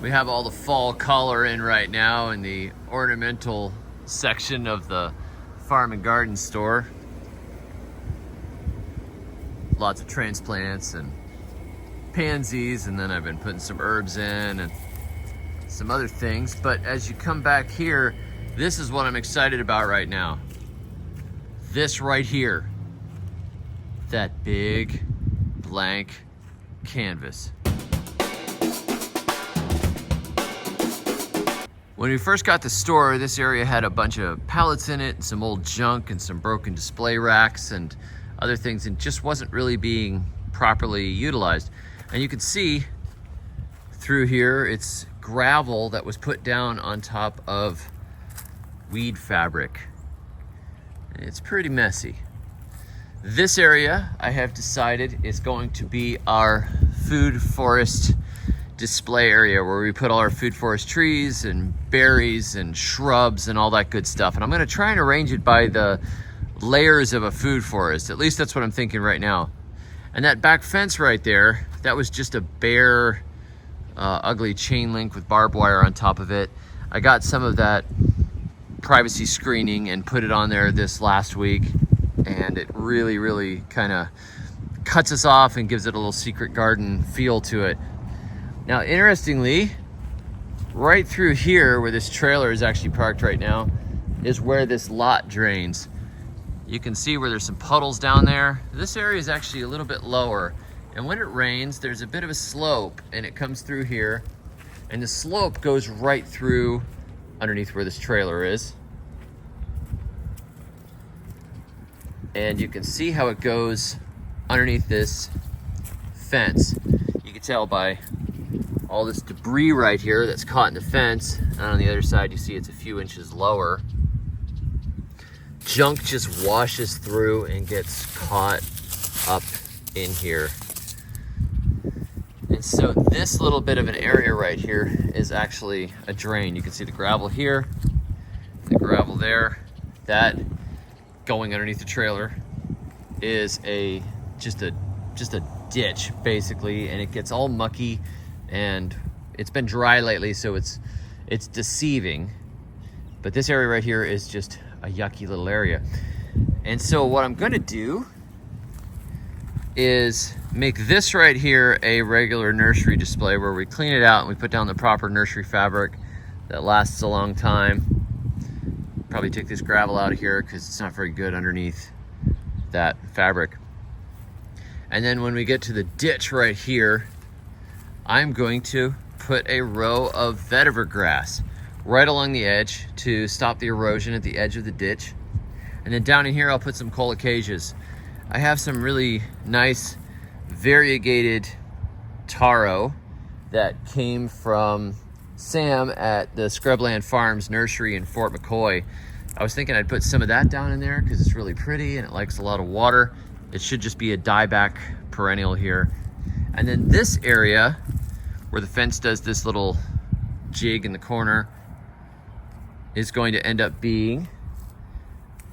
We have all the fall color in right now in the ornamental section of the farm and garden store. Lots of transplants and pansies, and then I've been putting some herbs in and some other things. But as you come back here, this is what I'm excited about right now. This right here, that big blank canvas. When we first got the store, this area had a bunch of pallets in it, and some old junk and some broken display racks and other things, and just wasn't really being properly utilized. And you can see through here, it's gravel that was put down on top of weed fabric. It's pretty messy. This area, I have decided, is going to be our food forest display area, where we put all our food forest trees and berries and shrubs and all that good stuff. And I'm going to try and arrange it by the layers of a food forest. At least that's what I'm thinking right now. And that back fence right there, that was just a bare, ugly chain link with barbed wire on top of it. I got some of that privacy screening and put it on there this last week, and it really kind of cuts us off and gives it a little secret garden feel to it. Now, interestingly, right through here where this trailer is actually parked right now is where this lot drains. You can see where there's some puddles down there. This area is actually a little bit lower, and when it rains, there's a bit of a slope, and it comes through here, and the slope goes right through underneath where this trailer is. And you can see how it goes underneath this fence. You can tell by all this debris right here that's caught in the fence, and on the other side you see it's a few inches lower. Junk just washes through and gets caught up in here. And so this little bit of an area right here is actually a drain. You can see the gravel here, the gravel there. That going underneath the trailer is just a ditch basically, and it gets all mucky, and it's been dry lately, so it's deceiving. But this area right here is just a yucky little area. And so what I'm gonna do is make this right here a regular nursery display, where we clean it out and we put down the proper nursery fabric that lasts a long time. Probably take this gravel out of here because it's not very good underneath that fabric. And then when we get to the ditch right here, I'm going to put a row of vetiver grass right along the edge to stop the erosion at the edge of the ditch. And then down in here, I'll put some colocasias. I have some really nice variegated taro that came from Sam at the Scrubland Farms nursery in Fort McCoy. I was thinking I'd put some of that down in there because it's really pretty and it likes a lot of water. It should just be a dieback perennial here. And then this area where the fence does this little jig in the corner is going to end up being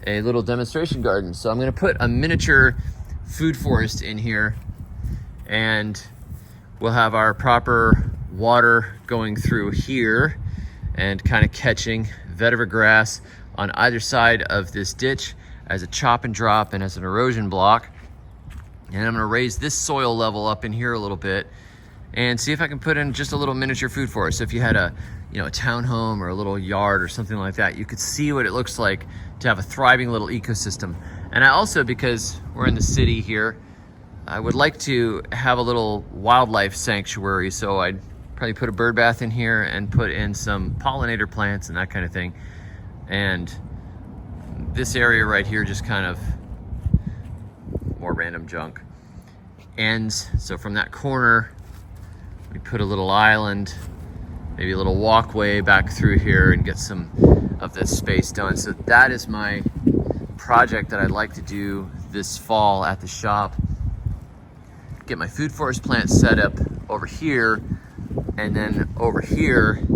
a little demonstration garden. So I'm going to put a miniature food forest in here, and we'll have our proper water going through here and kind of catching vetiver grass on either side of this ditch as a chop and drop and as an erosion block. And I'm going to raise this soil level up in here a little bit and see if I can put in just a little miniature food forest. So if you had a townhome or a little yard or something like that, you could see what it looks like to have a thriving little ecosystem. And I also, because we're in the city here, I would like to have a little wildlife sanctuary. So I'd probably put a bird bath in here and put in some pollinator plants and that kind of thing. And this area right here, just kind of more random junk. Ends, so from that corner, we put a little island, maybe a little walkway back through here and get some of this space done. So that is my project that I'd like to do this fall at the shop. Get my food forest plants set up over here, and then over here,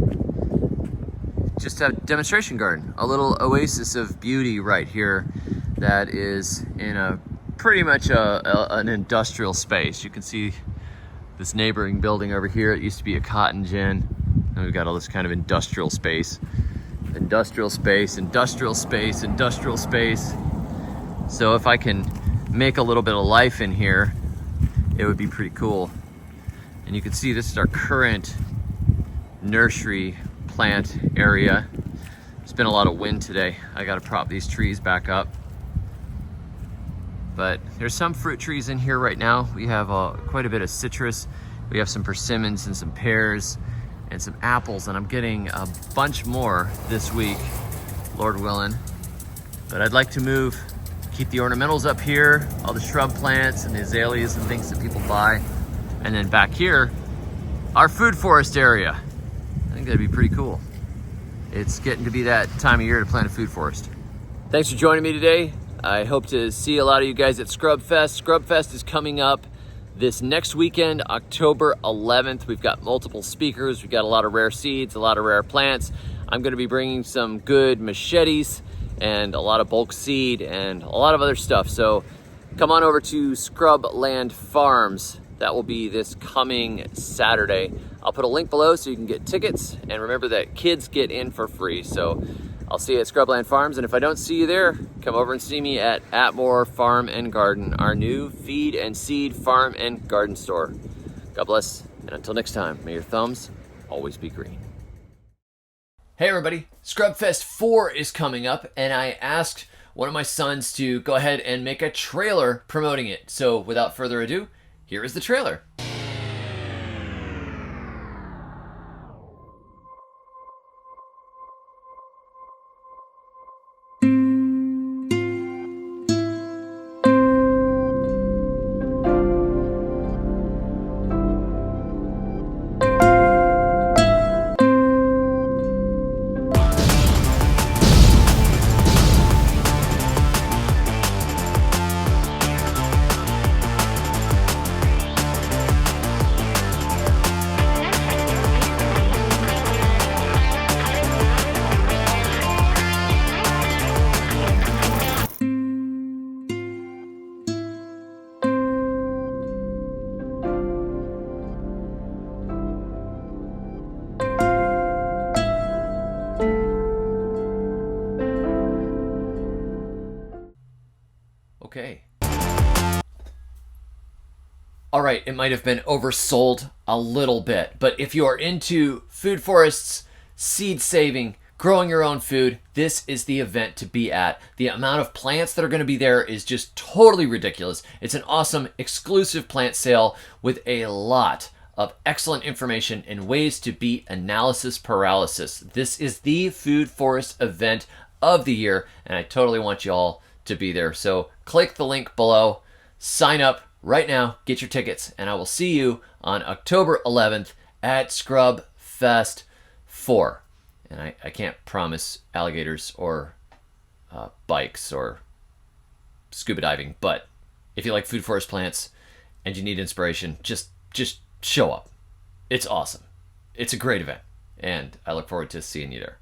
just have a demonstration garden, a little oasis of beauty right here that is in a pretty much an industrial space. You can see this neighboring building over here. It used to be a cotton gin. And we've got all this kind of industrial space. Industrial space, industrial space, industrial space. So if I can make a little bit of life in here, it would be pretty cool. And you can see this is our current nursery plant area. It's been a lot of wind today. I gotta prop these trees back up. But there's some fruit trees in here right now. We have quite a bit of citrus. We have some persimmons and some pears and some apples, and I'm getting a bunch more this week, Lord willing. But I'd like to keep the ornamentals up here, all the shrub plants and the azaleas and things that people buy. And then back here, our food forest area. I think that'd be pretty cool. It's getting to be that time of year to plant a food forest. Thanks for joining me today. I hope to see a lot of you guys at Scrubfest. Scrubfest is coming up this next weekend, October 11th. We've got multiple speakers. We've got a lot of rare seeds, a lot of rare plants. I'm gonna be bringing some good machetes and a lot of bulk seed and a lot of other stuff. So come on over to Scrubland Farms. That will be this coming Saturday. I'll put a link below so you can get tickets, and remember that kids get in for free. So I'll see you at Scrubland Farms, and if I don't see you there, come over and see me at Atmore Farm and Garden, our new feed and seed farm and garden store. God bless, and until next time, may your thumbs always be green. Hey everybody, Scrubfest 4 is coming up, and I asked one of my sons to go ahead and make a trailer promoting it. So without further ado, here is the trailer. Okay. All right, it might have been oversold a little bit, but if you are into food forests, seed saving, growing your own food, this is the event to be at. The amount of plants that are going to be there is just totally ridiculous. It's an awesome exclusive plant sale with a lot of excellent information and ways to beat analysis paralysis. This is the food forest event of the year, and I totally want you all to be there. So click the link below, sign up right now, get your tickets, and I will see you on October 11th at Scrubfest 4. And I can't promise alligators or bikes or scuba diving, but if you like food forest plants and you need inspiration, just show up. It's awesome. It's a great event, and I look forward to seeing you there.